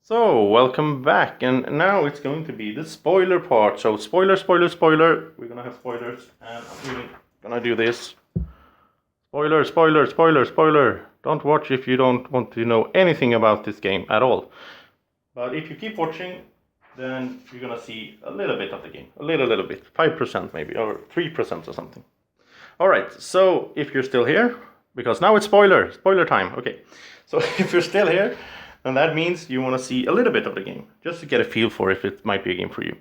So, welcome back, and now it's going to be the spoiler part. So, spoiler, spoiler, spoiler. We're gonna have spoilers, and I'm even gonna do this. Spoiler, spoiler, spoiler, spoiler. Don't watch if you don't want to know anything about this game at all. But if you keep watching, then you're gonna see a little bit of the game. A little bit. 5% maybe, or 3% or something. Alright, so if you're still here, because now it's spoiler time. Okay, so if you're still here, and that means you want to see a little bit of the game, just to get a feel for if it might be a game for you.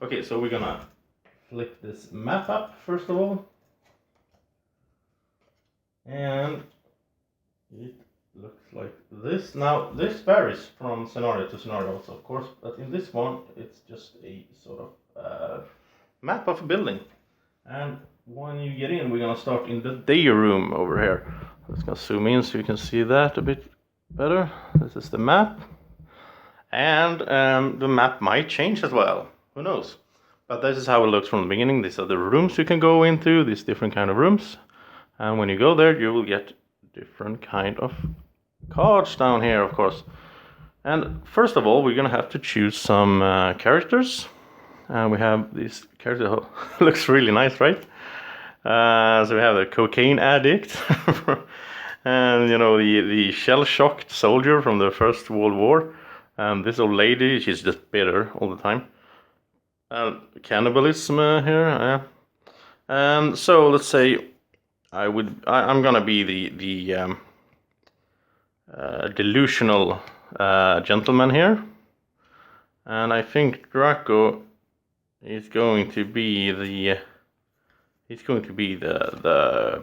Okay, so we're gonna flip this map up first of all. And it looks like this. Now, this varies from scenario to scenario also, of course, but in this one, it's just a sort of map of a building. And when you get in, we're gonna start in the day room over here. I'm just gonna zoom in so you can see that a bit better. This is the map, and the map might change as well. Who knows? But this is how it looks from the beginning. These are the rooms you can go into. These different kind of rooms, and when you go there, you will get different kind of cards down here, of course. And first of all, we're gonna have to choose some characters. And we have this character. Looks really nice, right? So we have the cocaine addict, and the shell-shocked soldier from the First World War. This old lady, she's just bitter all the time. Cannibalism here. So let's say I'm gonna be the delusional gentleman here, and I think Draco is going to be the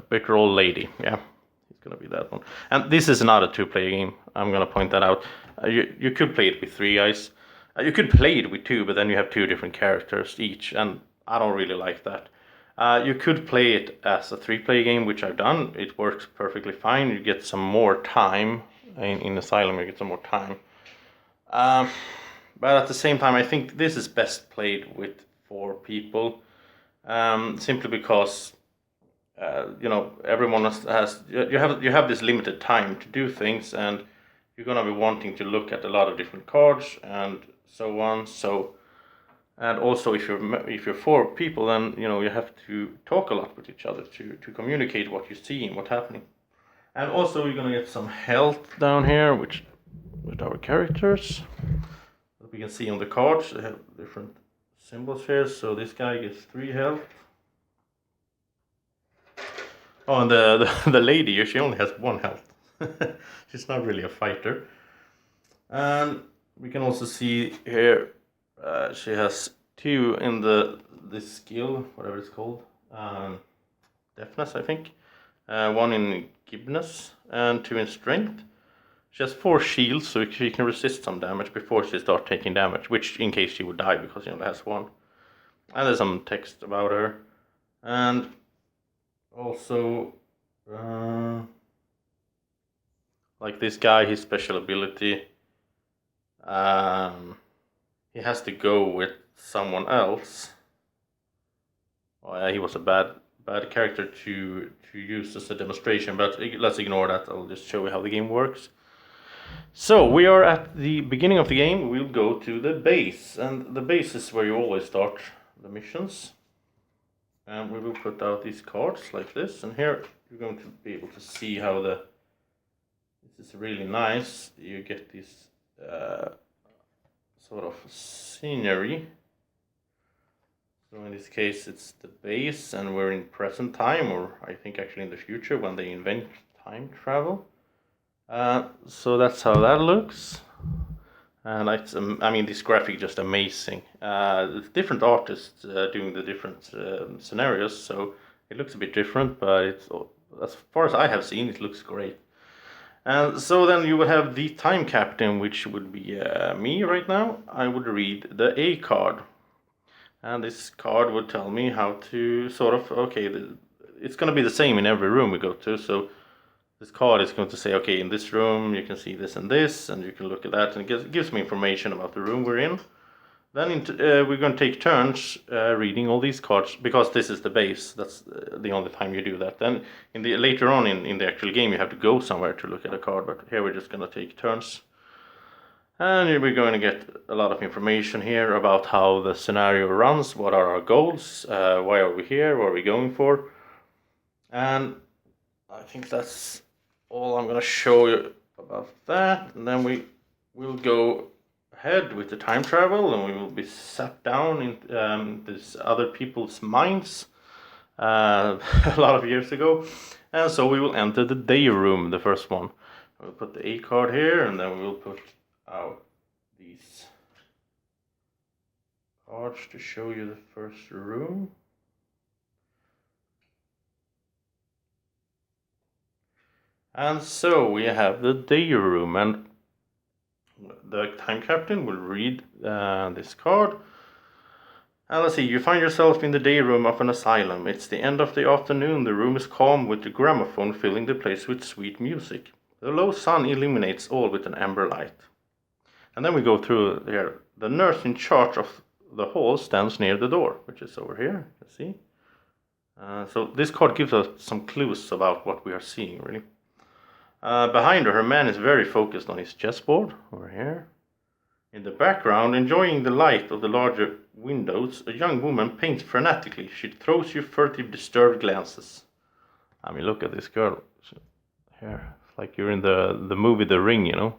bitter old lady. Yeah, he's gonna be that one. And this is not a two-player game. I'm gonna point that out. You could play it with three guys. You could play it with two, but then you have two different characters each, and I don't really like that. You could play it as a three-player game, which I've done. It works perfectly fine. You get some more time in Asylum. You get some more time. But at the same time, I think this is best played with 4 people. Simply because everyone has you have this limited time to do things, and you're gonna be wanting to look at a lot of different cards and so on. And also if you're 4 people, then you have to talk a lot with each other to communicate what you see and what's happening. And also you're gonna get some health down here, with our characters. We can see on the cards they have different symbols here. So this guy gets 3 health. Oh, and the lady, she only has 1 health. She's not really a fighter. And we can also see here she has 2 in this skill, whatever it's called, deafness, I think. 1 in gibbness and 2 in strength. She has 4 shields, so she can resist some damage before she starts taking damage, which in case she would die, because she only has 1. And there's some text about her. And also, like this guy, his special ability, he has to go with someone else. Oh, yeah, he was a bad character to use as a demonstration, but let's ignore that. I'll just show you how the game works. So we are at the beginning of the game. We'll go to the base, and the base is where you always start the missions. And we will put out these cards like this, and here you're going to be able to see how this is really nice. You get this sort of scenery. So in this case it's the base, and we're in present time, or I think actually in the future when they invent time travel. So that's how that looks. And this graphic is just amazing. Different artists doing the different scenarios, so it looks a bit different, but it's, as far as I have seen, it looks great. And so then you will have the time captain, which would be me right now. I would read the A card, and this card would tell me how to sort of, it's going to be the same in every room we go to, so this card is going to say, okay, in this room you can see this, and you can look at that, and it gives me information about the room we're in. Then we're going to take turns reading all these cards, because this is the base. That's the only time you do that. Then later on in the actual game you have to go somewhere to look at a card, but here we're just going to take turns. And we're going to get a lot of information here about how the scenario runs, what are our goals, why are we here, what are we going for. And I think that's all I'm going to show you about that. And then we will go ahead with the time travel, and we will be sat down in these other people's minds a lot of years ago. And so we will enter the day room, the first one. We'll put the A card here, and then we will put out these cards to show you the first room. And so we have the day room, and the time captain will read this card. And let's see, you find yourself in the day room of an asylum. It's the end of the afternoon. The room is calm, with the gramophone filling the place with sweet music. The low sun illuminates all with an amber light. And then we go through here. The nurse in charge of the hall stands near the door, which is over here. You see. So this card gives us some clues about what we are seeing, really. Behind her man is very focused on his chessboard, over here. In the background, enjoying the light of the larger windows, a young woman paints frenetically. She throws you furtive, disturbed glances. I mean, look at this girl. Here, it's like you're in the movie The Ring, you know.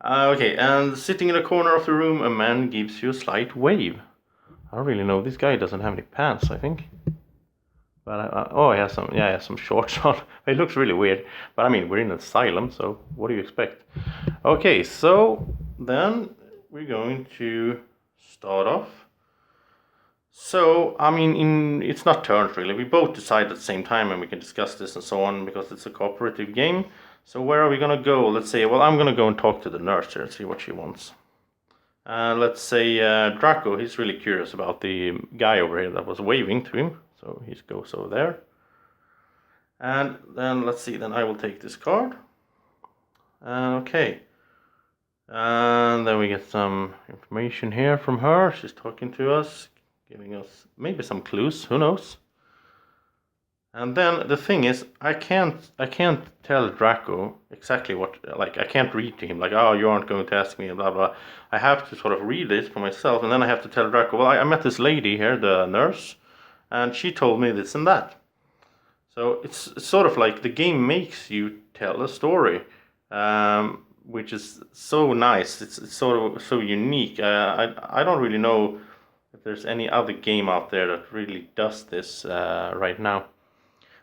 Okay, and sitting in a corner of the room, a man gives you a slight wave. I don't really know. This guy doesn't have any pants, I think. But oh, he has some shorts on. It looks really weird. But I mean, we're in an asylum, so what do you expect? Okay, so then we're going to start off. So, I mean, it's not turns really. We both decide at the same time, and we can discuss this and so on, because it's a cooperative game. So where are we gonna go? Let's say, well, I'm gonna go and talk to the nurse here and see what she wants. Let's say Draco, he's really curious about the guy over here that was waving to him. So he goes over there. And then let's see, then I will take this card. Okay. And then we get some information here from her. She's talking to us, giving us maybe some clues, who knows. And then the thing is, I can't tell Draco exactly what, like, I can't read to him, like, oh, you aren't going to ask me, blah, blah. I have to sort of read this for myself, and then I have to tell Draco, well, I met this lady here, the nurse, and she told me this and that. So it's sort of like the game makes you tell a story, which is so nice. It's sort of so unique. I don't really know if there's any other game out there that really does this right now.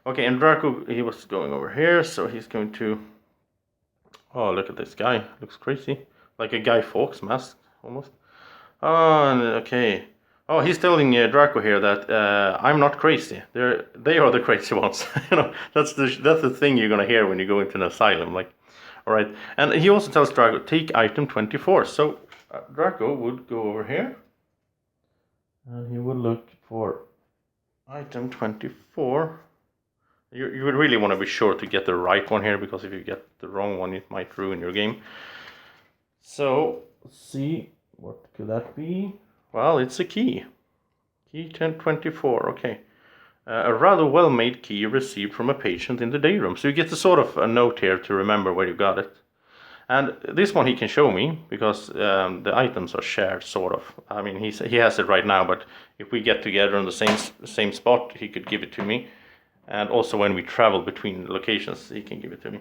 Okay, and Draco, he was going over here, so he's going to... Oh, look at this guy. Looks crazy. Like a Guy Fawkes mask, almost. Oh, and, okay. Oh, he's telling Draco here that I'm not crazy. They are the crazy ones. You know, that's the thing you're gonna hear when you go into an asylum. Like, all right. And he also tells Draco, take item 24. So Draco would go over here, and he would look for item 24. You would really want to be sure to get the right one here, because if you get the wrong one, it might ruin your game. So, let's see, what could that be? Well, it's a key. Key 1024, okay. A rather well-made key received from a patient in the day room. So you get a sort of a note here to remember where you got it. And this one he can show me, because the items are shared, sort of. I mean, he has it right now, but if we get together on the same spot, he could give it to me. And also when we travel between locations, he can give it to me.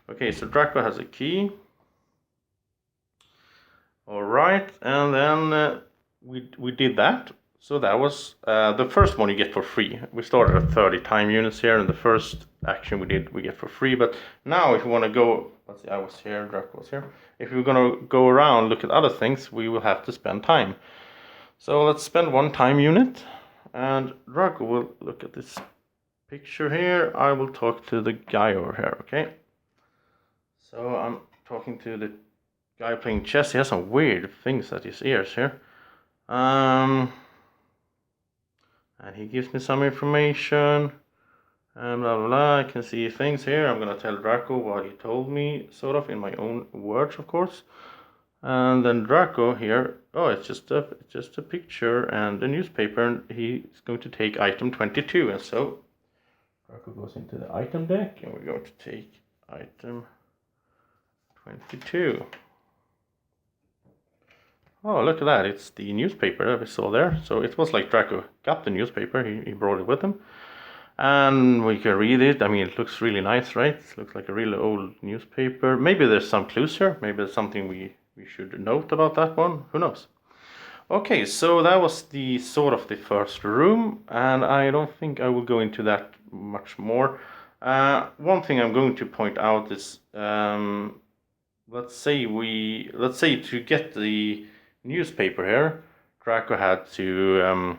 Okay, so Draco has a key. Alright, and then we did that. So that was the first one you get for free. We started at 30 time units here, and the first action we get for free. But now if you want to go, let's see, I was here, Draco was here. If we're going to go around, look at other things, we will have to spend time. So let's spend 1 time unit, and Draco will look at this picture here. I will talk to the guy over here, okay? So I'm talking to the guy playing chess. He has some weird things at his ears here. And he gives me some information. And blah, blah, blah. I can see things here. I'm gonna tell Draco what he told me, sort of, in my own words, of course. And then Draco here, oh, it's just a picture and a newspaper, and he's going to take item 22. And so Draco goes into the item deck, and we're going to take item 22. Oh, look at that. It's the newspaper that we saw there. So it was like Draco got the newspaper. He brought it with him. And we can read it. I mean, it looks really nice, right? It looks like a really old newspaper. Maybe there's some clues here. Maybe there's something we should note about that one. Who knows? Okay, so that was the sort of the first room. And I don't think I will go into that much more. One thing I'm going to point out is... let's say to get the newspaper here, Draco had to,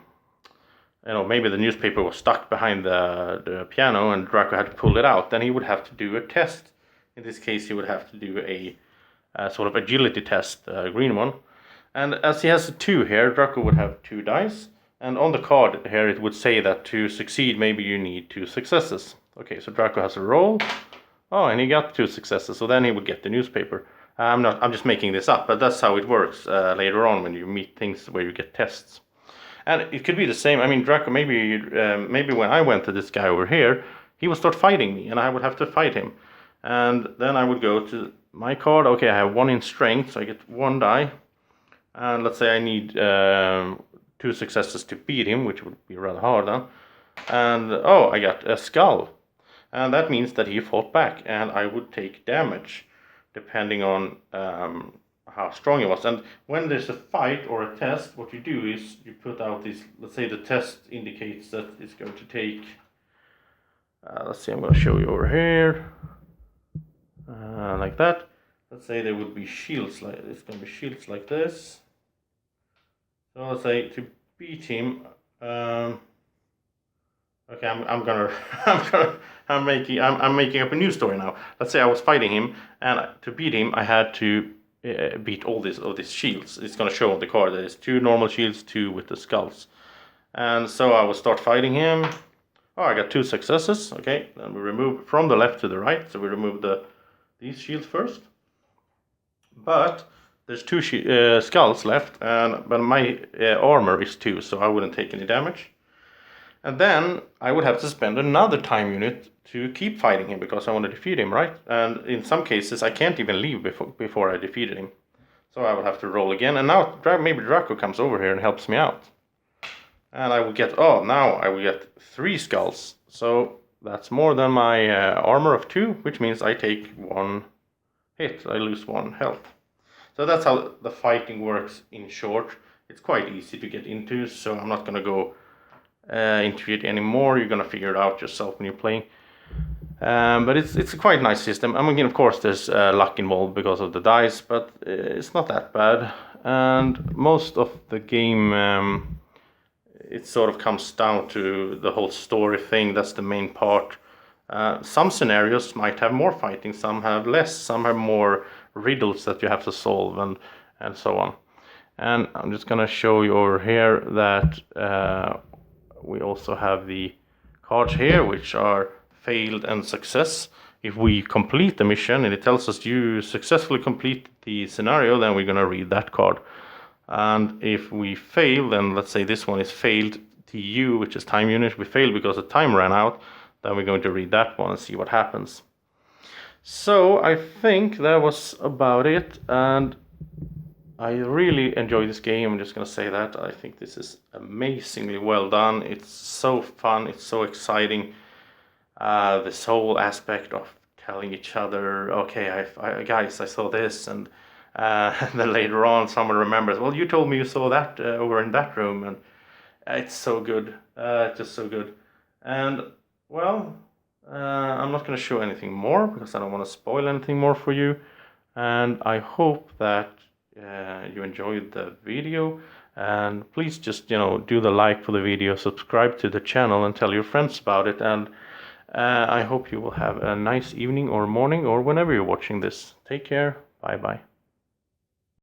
maybe the newspaper was stuck behind the piano and Draco had to pull it out. Then he would have to do a test. In this case, he would have to do a sort of agility test, a green one. And as he has a 2 here, Draco would have 2 dice. And on the card here, it would say that to succeed, maybe you need 2 successes. Okay, so Draco has a roll. Oh, and he got 2 successes, so then he would get the newspaper. I'm just making this up, but that's how it works later on when you meet things where you get tests. And it could be the same. I mean, Draco, maybe when I went to this guy over here, he would start fighting me, and I would have to fight him. And then I would go to my card. Okay, I have 1 in strength, so I get 1 die. And let's say I need 2 successes to beat him, which would be rather hard then. And, oh, I got a skull. And that means that he fought back, and I would take damage, depending on how strong he was. And when there's a fight or a test, what you do is you put out these, let's say the test indicates that it's going to take, let's see, I'm going to show you over here, like that. Let's say there would be shields, it's going to be shields like this. So let's say to beat him, okay, I'm making up a new story now. Let's say I was fighting him, and to beat him, I had to beat all these shields. It's gonna show on the card that there's 2 normal shields, 2 with the skulls. And so I will start fighting him. Oh, I got 2 successes. Okay, then we remove from the left to the right. So we remove these shields first. But there's 2 skulls left, but my armor is 2, so I wouldn't take any damage. And then I would have to spend another time unit to keep fighting him because I want to defeat him, right? And in some cases I can't even leave before I defeated him. So I would have to roll again. And now maybe Draco comes over here and helps me out. And I will get, now I will get 3 skulls. So that's more than my armor of 2, which means I take 1 hit. I lose 1 health. So that's how the fighting works in short. It's quite easy to get into, so I'm not going to go into it anymore. You're gonna figure it out yourself when you're playing. But it's a quite nice system. I mean, of course, there's luck involved because of the dice, but it's not that bad. And most of the game, it sort of comes down to the whole story thing. That's the main part. Some scenarios might have more fighting, some have less, some have more riddles that you have to solve, and so on. And I'm just gonna show you over here that we also have the cards here, which are failed and success. If we complete the mission and it tells us you successfully complete the scenario, then we're gonna read that card. And if we fail, then let's say this one is failed TU, which is time unit. We failed because the time ran out, then we're going to read that one and see what happens. So I think that was about it, and I really enjoy this game. I'm just gonna say that. I think this is amazingly well done. It's so fun, it's so exciting. This whole aspect of telling each other, okay, guys, I saw this, and then later on someone remembers, well, you told me you saw that over in that room, and it's so good, just so good. And well, I'm not going to show anything more because I don't want to spoil anything more for you, and I hope that you enjoyed the video, and please just do the like for the video, subscribe to the channel, and tell your friends about it. And I hope you will have a nice evening or morning or whenever you're watching this. Take care. Bye bye.